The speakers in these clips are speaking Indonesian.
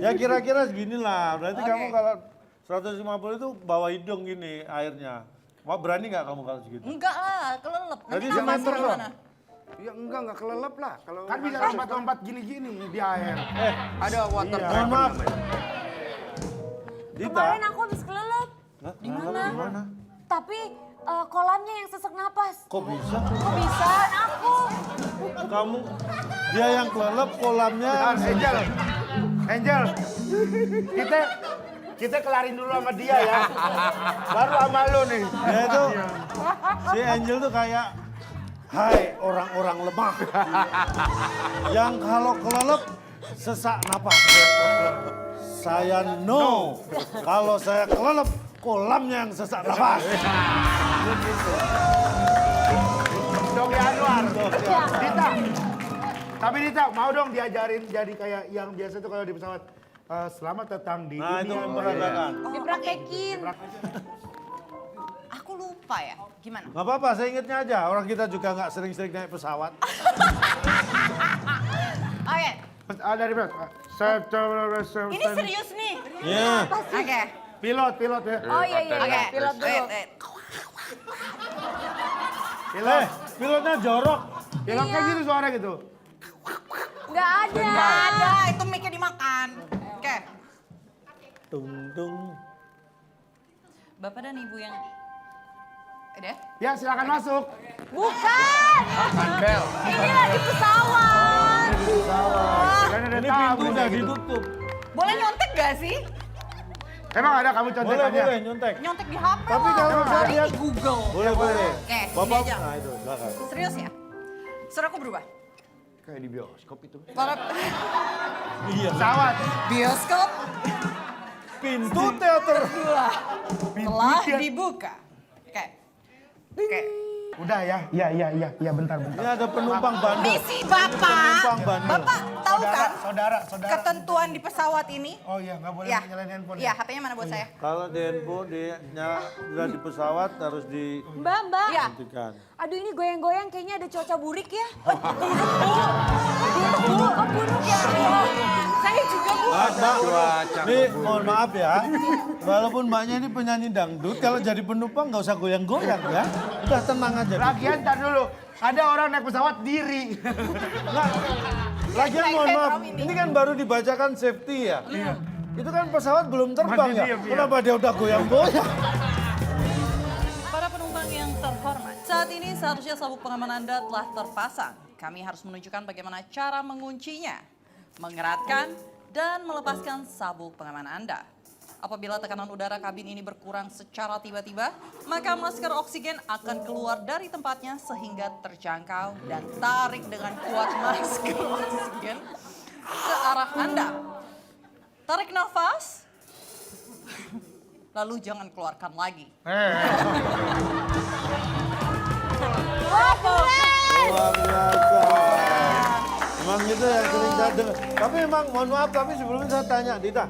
Ya kira-kira segini lah. Berarti kamu kalau 150 itu bawa hidung gini airnya. Wah, berani nggak kamu kalau segitu? Enggak lah, kelelep. Jadi Nanti semeter nafasnya gimana? Ya enggak kelelep lah. Kalau kan bisa lompat-lompat gini-gini di air. Ada water Mohon maaf. Dita. Kemarin aku habis kelelep. Di mana? Tapi kolamnya yang sesak napas. Kok bisa? Kok bisa? Aku. Kamu, dia yang kelelep, kolamnya. Angel, kita kelarin dulu sama dia ya. Baru sama lu nih. Dia itu, si Angel tuh kayak, hai orang-orang lemah. Yang kalau kelelep, sesak napas. Saya no. Kalau saya kelelep, kolamnya yang sesak napas. Dogi Anwar. Dita. Tapi Dita, mau dong diajarin jadi kayak yang biasa tuh kalau di pesawat. Selamat datang di Nah, itu dunia. memperagakan. Dipraktekin. Aku lupa ya, gimana? Gak apa-apa, saya ingetnya aja. Orang kita juga nggak sering-sering naik pesawat. Oke, Dari mana? ini serius nih. Iya. Oke. Pilot ya. Oh iya, Oke, pilot dulu. wait. Pilot. Pilotnya jorok. Pilot kan gitu suara gitu. Nggak ada. Nggak ada, itu mic-nya dimakan. Oke. Tung. Bapak dan Ibu yang... Udah? Ya silakan masuk. Bukan. Ini lagi pesawat. Kan ada Ini tamu pintu udah gitu. ditutup. Boleh nyontek gak sih? Emang ada kamu contekannya? Boleh, nyontek. Nyontek di HP Tapi lah. kalau saya Cari lihat- di Google. Boleh. Oke, Bapak, ini aja. nah itu, silakan. Serius ya? Suaraku berubah. Kayak di bioskop itu. Bapak, Iya. Pesawat. bioskop Pintu teater. telah dibuka. Oke. Oke. Udah ya. Iya bentar. Ini ada penumpang bandel. Misi Bapak. Penumpang bandel. Bapak tahu kan Saudara. ketentuan di pesawat ini? Oh iya, nggak boleh Ya. nyalain handphone. Iya, HP-nya mana buat saya? Kalau di handphone, dia udah di pesawat harus Mbak. Iya. dihentikan. Aduh ini goyang-goyang kayaknya ada cuaca burik ya. Buruk ya. Saya juga Bu. Mbak, nih mohon maaf ya. Walaupun mbaknya ini penyanyi dangdut, kalau jadi penumpang nggak usah goyang-goyang ya. Udah tenang aja. Lagian tar dulu. Ada orang naik pesawat diri. Nggak. Lagian mohon maaf, ini kan baru dibacakan safety ya. Iya. Itu kan pesawat belum terbang Masih ya. diam, iya. Kenapa dia udah goyang-goyang? Para penumpang yang terhormat, saat ini seharusnya sabuk pengaman Anda telah terpasang. Kami harus menunjukkan bagaimana cara menguncinya, mengeratkan, dan melepaskan sabuk pengaman Anda. Apabila tekanan udara kabin ini berkurang secara tiba-tiba, maka masker oksigen akan keluar dari tempatnya sehingga terjangkau dan tarik dengan kuat masker oksigen ke arah Anda. Tarik nafas, lalu jangan keluarkan lagi. Luar biasa. Emang gitu ya sering saya dengar. Tapi emang mohon maaf, tapi sebelumnya saya tanya, Dita.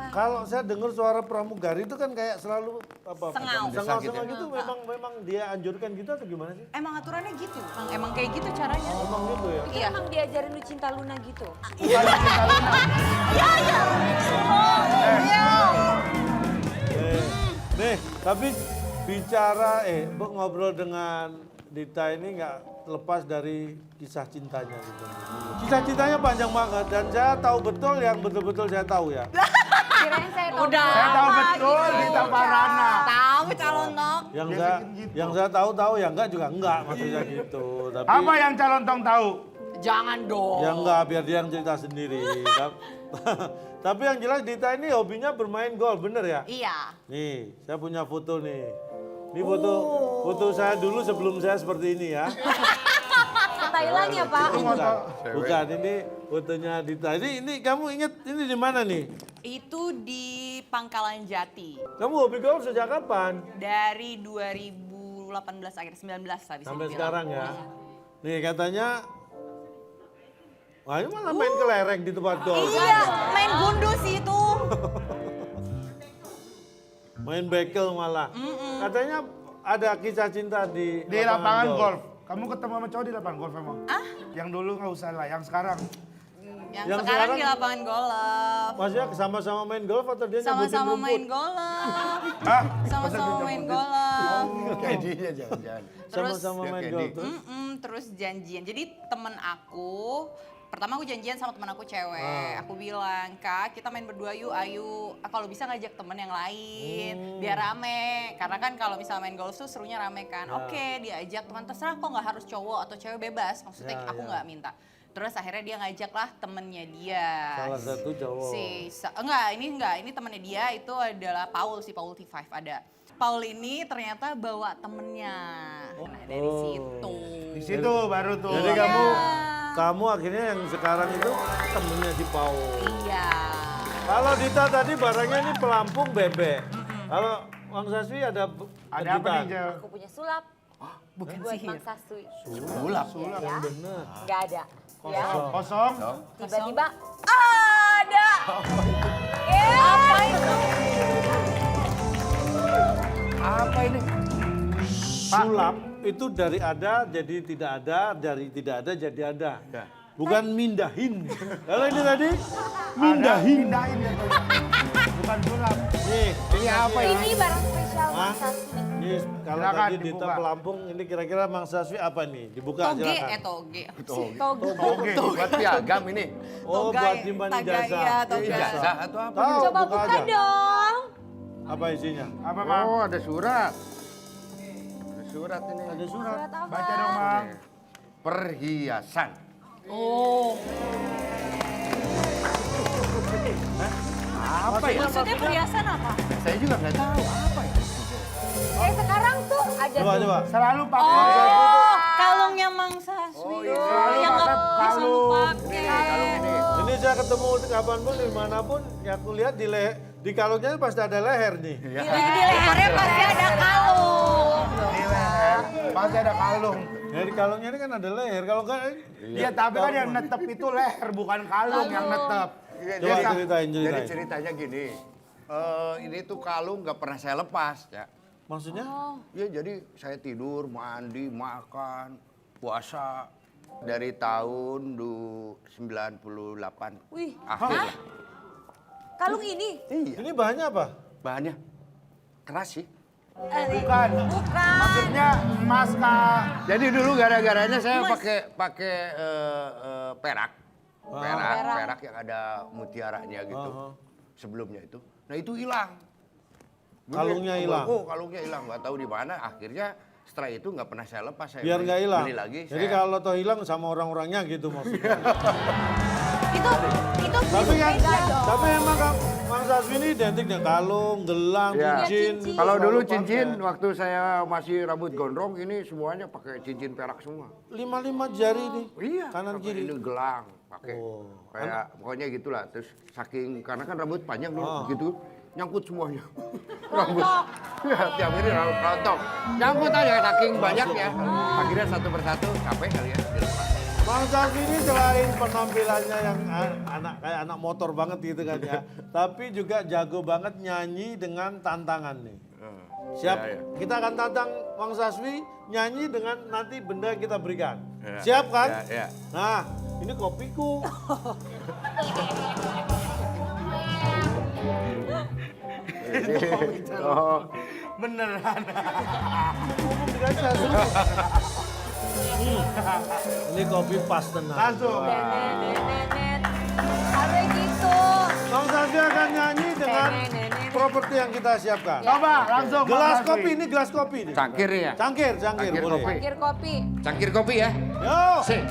Kalau saya dengar suara pramugari itu kan kayak selalu apa? Sengau. Sengau gitu. Memang dia anjurkan gitu atau gimana sih? Emang aturannya gitu, emang kayak gitu caranya. Emang gitu ya. Iya. Emang diajarin lu cinta Luna gitu. Nih, tapi bicara ngobrol dengan Dita ini nggak lepas dari kisah cintanya gitu. Kisah cintanya panjang banget dan saya tahu betul yang betul-betul saya tahu ya. Kirain saya tahu. Udah. Saya tahu apa betul gitu. Dita Parana. Tahu calon dong. Yang saya tahu yang enggak juga enggak maksudnya gitu. Tapi Apa yang calon tong tahu? Jangan dong. yang enggak biar dia yang cerita sendiri. Tapi yang jelas Dita ini hobinya bermain golf, bener ya? Iya. Nih, saya punya foto nih. Ini foto saya dulu sebelum saya seperti ini ya. Ke Thailand ya Pak. Bukan, ini fotonya Dita. Ini kamu inget ini di mana nih? Itu di Pangkalan Jati. Kamu hobi golf sejak kapan? Dari 2018 akhir 19 tadi Sampai saya sekarang bilang. ya. Nih katanya, wah ini malah main kelereng di tempat golf. Iya, main gundu sih itu. Main bekel malah. Katanya ada kisah cinta di Lapangan golf. Kamu ketemu sama cowok di lapangan golf emang? Ah? Yang dulu nggak usah lah, yang sekarang. Yang Yang sekarang sekarang- di lapangan golf. Maksudnya sama-sama main golf atau dia nyebutin Sama-sama rumput? main golf. Hah? Sama-sama main golf. Candy-nya jangan-jangan. Terus Sama-sama Dia main Candy. golf terus? terus janjian. Jadi temen aku, pertama aku janjian sama temen aku cewek. Aku bilang, Kak kita main berdua yuk, ayo. Kalau bisa ngajak temen yang lain, biar rame. Karena kan kalau misalnya main golf tuh serunya rame kan. Oke, diajak teman, terserah kok nggak harus cowok atau cewek bebas. Maksudnya Ya, aku ya. nggak minta. Terus akhirnya dia ngajak lah temennya dia. Salah satu cowok. Ini temennya dia itu adalah Paul T5 ada. Paul ini ternyata bawa temennya. Nah dari Oh. situ. Di situ baru tuh. Jadi Iya. kamu akhirnya yang sekarang itu temennya si Paul. Iya. Kalau Dita tadi barangnya ini pelampung bebek. Kalau Mang Saswi ada Ada apa nih, Jel? Aku punya sulap. Bukan Buat sihir. Mang Saswi. Sulap. Ya, bener. nggak ada. Ya, Kosong. tiba-tiba ada. Apa itu? Apa ini? Sulap itu dari ada jadi tidak ada, dari tidak ada jadi ada. Ya. Bukan mindahin. Kalau ini tadi Mindahin. mindahin. Mindahin ya. Bukan sulap. Nih, Ini apa ya? Ini barang spesial Hah? Mang Saswi. Nih, kalau Silakan tadi Dita dibuka. pelampung, ini kira-kira Mang Saswi apa nih? Dibuka Toge, silakan. toge. Toge. Oke. Buat piagam ini. Oh, Toga, buat nyimpan taga, ijazah. iya, toga. Ijazah atau apa? Tahu, Coba buka aja. dong. Apa isinya? Apa, Bang? Oh, ada surat. Ada surat ini. Ada surat. Surat apa? Baca dong, Bang. Perhiasan. Oh, Apa ya? maksudnya perhiasan apa? Saya juga nggak tahu apa ya. Sekarang tuh ada Coba, tuh. coba. Selalu pakai. Oh, kalungnya Mang Saswi. Selalu Yang nggak pakai bisa kalung. pakai. Ini saya ketemu kapanpun, dimanapun, ya aku lihat di kalungnya pasti ada leher nih. Di lehernya pasti ada kalung. Di leher. Pasti ada kalung. Ya, di kalungnya ini kan ada leher. Kalau enggak, Iya, tapi kan yang netep itu leher, bukan kalung yang netep. coba ceritain. Jadi ceritanya gini. Ini tuh kalung nggak pernah saya lepas ya. Maksudnya? Ya jadi saya tidur, mandi, makan, puasa dari tahun 98 Wih, akhir lah. kalung ini? Iya. Ini bahannya apa? Bahannya keras sih. Bukan. Bukan. Maksudnya emas, Kak. Jadi dulu gara-garanya saya pakai perak. Perak yang ada mutiaranya gitu. Sebelumnya itu. Nah, itu hilang. Kalungnya hilang? Oh, kalungnya hilang. Nggak tahu di mana. Akhirnya setelah itu nggak pernah saya lepas. Saya Biar nggak hilang. Beli lagi. Jadi kalau toh hilang sama orang-orangnya gitu maksudnya. Itu tapi kan, beda dong. tapi emang Mang Saswi ini identik dengan kalung, gelang, Iya. cincin. cincin. Kalau dulu Selalu cincin, pakai. waktu saya masih rambut gondrong, ini semuanya pakai cincin perak semua. 5 jari nih. Iya. Kanan pakai kiri. Ini gelang, pakai. Oh. Kayak pokoknya gitulah. Terus saking karena kan rambut panjang dulu Oh. gitu, nyangkut semuanya. Rambut. Ya, tiap hari rambut rontok. Nyangkut aja saking banyaknya. Akhirnya satu persatu capek kali ya. dilepas. Mang Saswi ini selain penampilannya yang kayak anak motor banget gitu kan ya. Tapi juga jago banget nyanyi dengan tantangan nih. Siap? Ya, ya. Kita akan tantang Mang Saswi nyanyi dengan nanti benda yang kita berikan. Ya. Siap kan? Ya, ya. Nah, ini kopiku. Oh, Beneran. Ngomong dengan Saswi. Ini kopi pas tenang. Langsung. Nenek. Harus gitu. Mang Saswi akan nyanyi dengan properti yang kita siapkan. Coba, langsung. Gelas Bang Saswi. kopi, ini gelas kopi nih. cangkir ya. Cangkir, Cangkir boleh. kopi. Kir kopi. Cangkir kopi ya. Yo. Sip.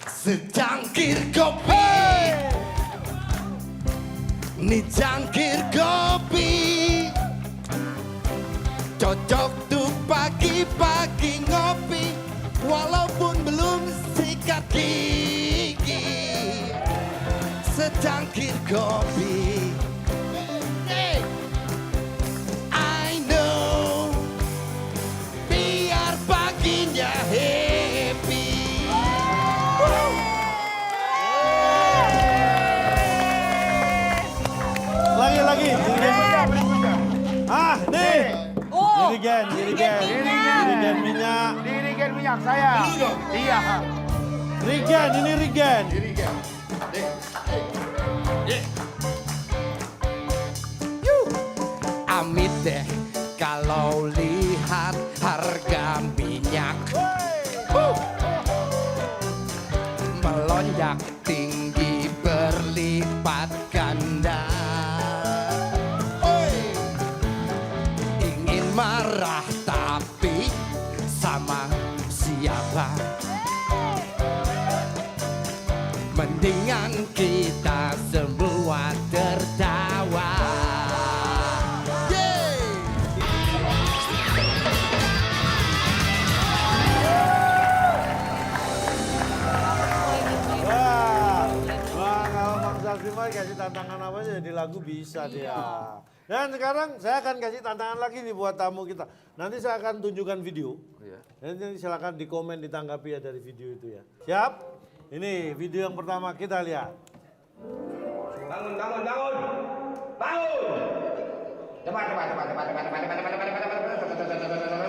Secangkir kopi, ini cangkir kopi cocok tuh pagi-pagi ngopi, walaupun belum sikat gigi. Secangkir kopi, hey, I know, biar paginya happy. Lagi. Berikutnya. Ah, nih. Oh, Ini Jirigen minyak. Dirigen minyak saya. Iya. Rigen, ini Rigen. Amit deh kalau lihat harga minyak melonjak tinggi berlipat ganda. Ingin marah tapi sama siapa? Mendingan kita semua tertawa. Wah, kalau Bang Safi mah kasih tantangan apa aja di lagu bisa dia. Dan sekarang saya akan kasih tantangan lagi nih buat tamu kita. Nanti saya akan tunjukkan video. Nanti silakan di komen ditanggapi ya dari video itu ya. Siap? Ini video yang pertama kita lihat. Bangun. Cepat.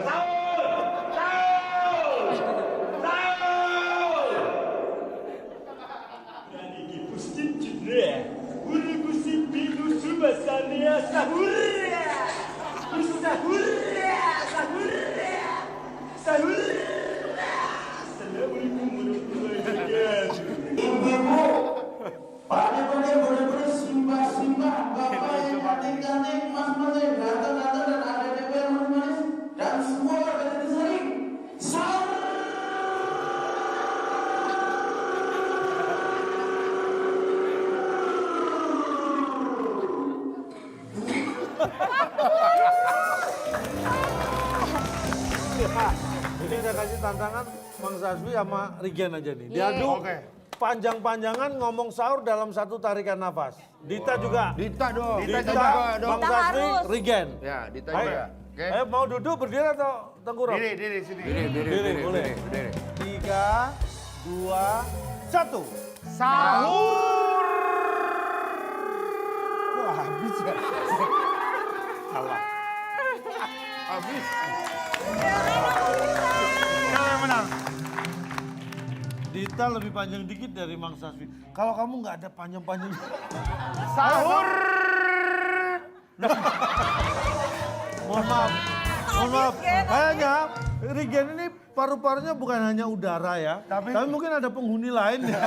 Sahur. Jadi pusing cedera, uri pusing bilu subasania sahur, sahur. Assalamualaikum warahmatullahi wabarakatuh. Ibu-ibu, pada-pada benar-benar simbah, bapak yang cantik-cantik, mas-mas yang ganteng-ganteng dan ada DPR manis-manis dan semua warga Jatisari. Sahur. Ini saya kasih tantangan Bang Saswi sama Rigen aja nih. Diadu panjang-panjangan ngomong sahur dalam satu tarikan nafas. Dita juga. Dita dong. Dita, juga dong. Bang Saswi, harus. Rigen. Ya, Dita Ayo. juga. Oke. Ayo mau duduk berdiri atau tengkurap? Diri sini. Diri, boleh. Berdiri. 3, 2, 1. Sahur. Wah, habis ya. Salah. Habis. Siapa yang menang? Dita lebih panjang dikit dari Bang Saswi. Kalau kamu nggak ada panjang-panjang. Sahur. Mohon maaf. Kayaknya Rigen ini paru-parunya bukan hanya udara ya. Tapi mungkin ada penghuni lain ya.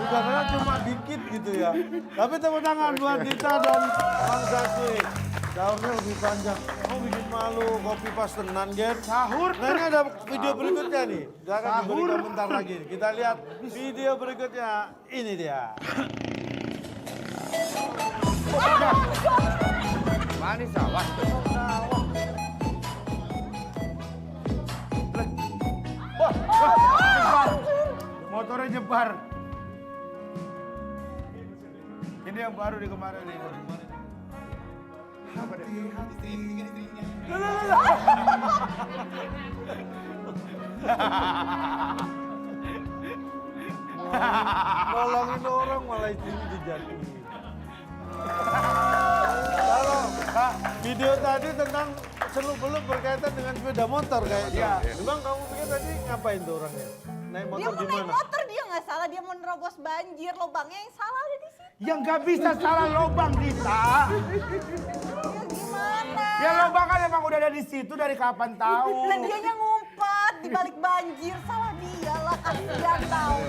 Udaranya cuma dikit gitu ya. Tapi tepuk tangan buat Dita dan Bang Saswi. Sahurnya lebih panjang. Kamu bikin malu, kopi pas tenan, Gen. Sahur. Nah ini ada video berikutnya nih. Saya akan diberikan bentar lagi. Kita lihat video berikutnya. Ini dia. Manis awas. Motornya jebar. Ini yang baru di kemarin ini. Apa deh? Nolongin orang malah istrinya dijatuhin. Kalau video tadi tentang seluk-beluk berkaitan dengan sepeda motor kayaknya. Memang kamu pikir tadi ngapain tuh orangnya? Naik Dia motor mau naik gimana? motor, dia nggak salah, dia mau nerobos banjir, lubangnya yang salah ada di situ. Yang gak bisa salah lobang Dita. Ya gimana? Ya lobang kan emang udah ada di situ dari kapan tahu. Lah dianya ngumpet di balik banjir, salah dia lah, kasihan tahu.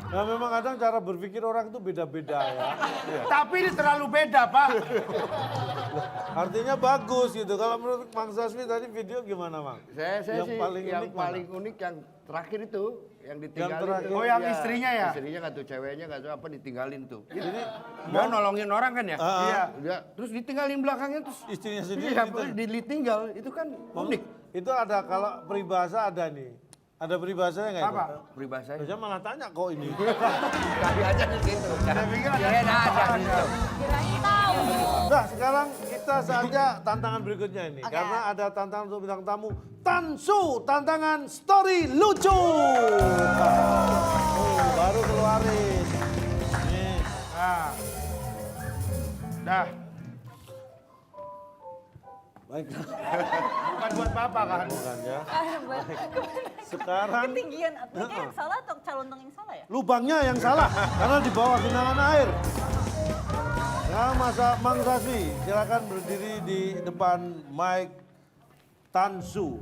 Nah memang kadang cara berpikir orang itu beda-beda ya. Tapi ini terlalu beda, Pak. Artinya bagus gitu. Kalau menurut Bang Saswi tadi video gimana, Bang? Saya Yang sih paling yang unik paling unik yang terakhir itu yang ditinggalin. terakhir. Oh, yang Iya, istrinya ya? Istrinya nggak tuh, ceweknya nggak tahu apa ditinggalin tuh. Jadi dia nolongin orang kan ya? Iya. Dia terus ditinggalin belakangnya terus. Istrinya sendiri Iya, gitu. ditinggal itu kan unik. Itu ada kalau peribahasa ada nih. Ada peribahasanya nggak itu? Apa? Peribahasanya. Saya malah tanya kok ini. Tadi aja di situ. Saya pikir ada. Kirain ada di situ. Kirain tahu. Nah sekarang kita saja tantangan berikutnya ini. Oke. Karena ada tantangan untuk bintang tamu. Tansu, tantangan story lucu. Baru keluarin. Nih. Nah, Bukan buat Bapak kan? Bukan ya. Sekarang Ketinggian atletnya yang salah atau calon yang salah ya? lubangnya yang salah karena di bawah genangan air. Ya, Mang Saswi, silakan berdiri di depan Mike Tansu.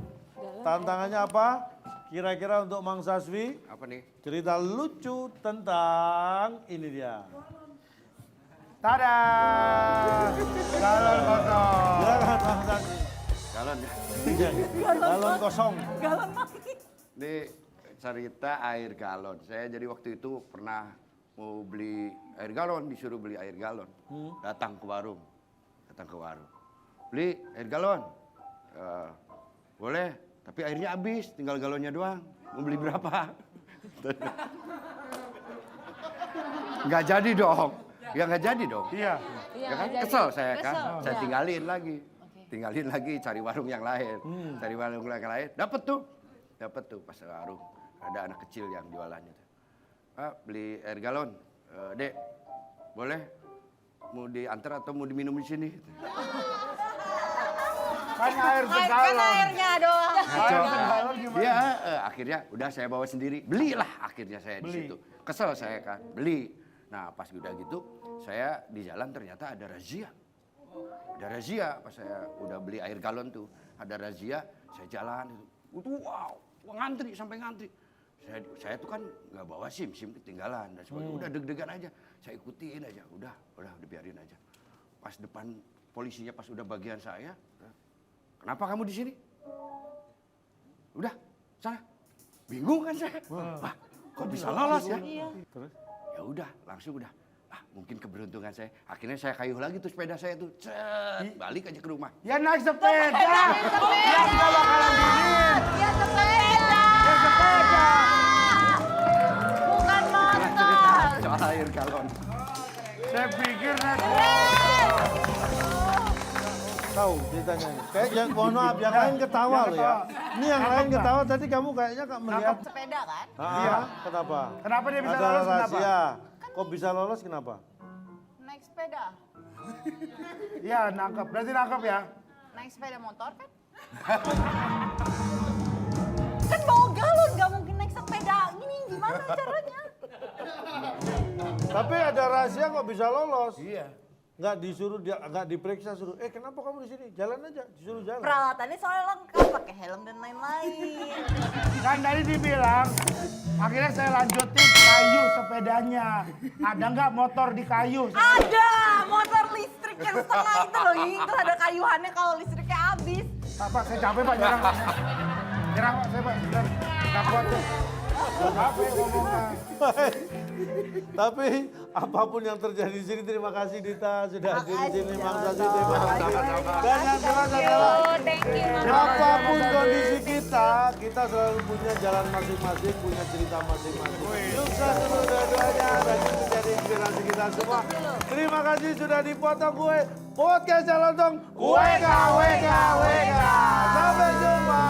Tantangannya apa? Kira-kira untuk Mang Saswi, Apa nih? cerita lucu tentang ini dia. Tada! Galon kosong. Silakan Mang Saswi. Galon ya. Galon kosong. Galon mati. Ini cerita air galon. Saya jadi waktu itu pernah mau beli air galon, disuruh beli air galon. Datang ke warung. Beli air galon. Boleh, tapi airnya habis, tinggal galonnya doang. Mau beli berapa? Nggak jadi dong. Ya nggak jadi dong. Iya. Ya kan kesel saya kan. Saya tinggalin lagi. Cari warung yang lain. Cari warung yang lain. Dapat tuh pas warung. Ada anak kecil yang jualannya. Pak, beli air galon. Dek, boleh? Mau diantar atau mau diminum di sini? Kan air Kan segalon. airnya doang. Air segalon gimana? Iya, akhirnya udah saya bawa sendiri. Belilah akhirnya saya di situ. Kesel saya kan, beli. Nah, pas udah gitu, saya di jalan ternyata ada razia. Pas saya udah beli air galon tuh, ada razia, saya jalan itu. Wow, ngantri sampai ngantri. Saya tuh kan nggak bawa SIM ketinggalan dan sebagainya. Udah deg-degan aja, saya ikutin aja. Udah biarin aja. Pas depan polisinya, pas udah bagian saya, kenapa kamu di sini? Udah, sana. Bingung kan saya. Wah, kok bisa lolos ya? Terus? Ya udah, langsung udah. Mungkin keberuntungan saya. Akhirnya saya kayuh lagi tuh sepeda saya tuh. Cet, balik aja ke rumah. Ya naik sepeda. Ya nggak bakalan gini. Ya sepeda. Ya sepeda. Bukan motor. Soal air galon. Saya pikir naik Tahu ceritanya ini. Kayak yang mohon maaf, yang lain ketawa loh ya. Ini yang lain ketawa, tadi kamu kayaknya kak melihat. Sepeda kan? Iya. Kenapa? Kenapa dia bisa Ada lolos, kenapa? rahasia. Kok bisa lolos kenapa? Naik sepeda. Iya, nangkep. Berarti nangkep ya? Naik sepeda motor kan? Kan bawa galon, gak mungkin naik sepeda. Ini gimana caranya? Tapi ada rahasia kok bisa lolos. Iya. Nggak disuruh, nggak diperiksa, suruh, kenapa kamu di sini? Jalan aja, disuruh jalan. Peralatannya soalnya lengkap, pakai helm dan lain-lain. Kan tadi dibilang, akhirnya saya lanjutin kayu sepedanya. Ada nggak motor di kayu? Ada motor listrik yang setengah itu loh, itu ada kayuhannya kalau listriknya habis. Pak, saya capek Pak, jarang. Jarang Pak, saya Pak, bener. Nggak kuat tuh. Capek ngomongnya. Tapi apapun yang terjadi di sini, terima kasih Dita sudah hadir di sini, Mang Saswi, terima kasih. Dan yang jelas adalah apapun kondisi kita selalu punya jalan masing-masing, punya cerita masing-masing. Sukses terus dua-duanya dan itu menjadi inspirasi kita semua. Terima kasih sudah dipotong gue. Podcast Jalan Tong, WK. Sampai jumpa.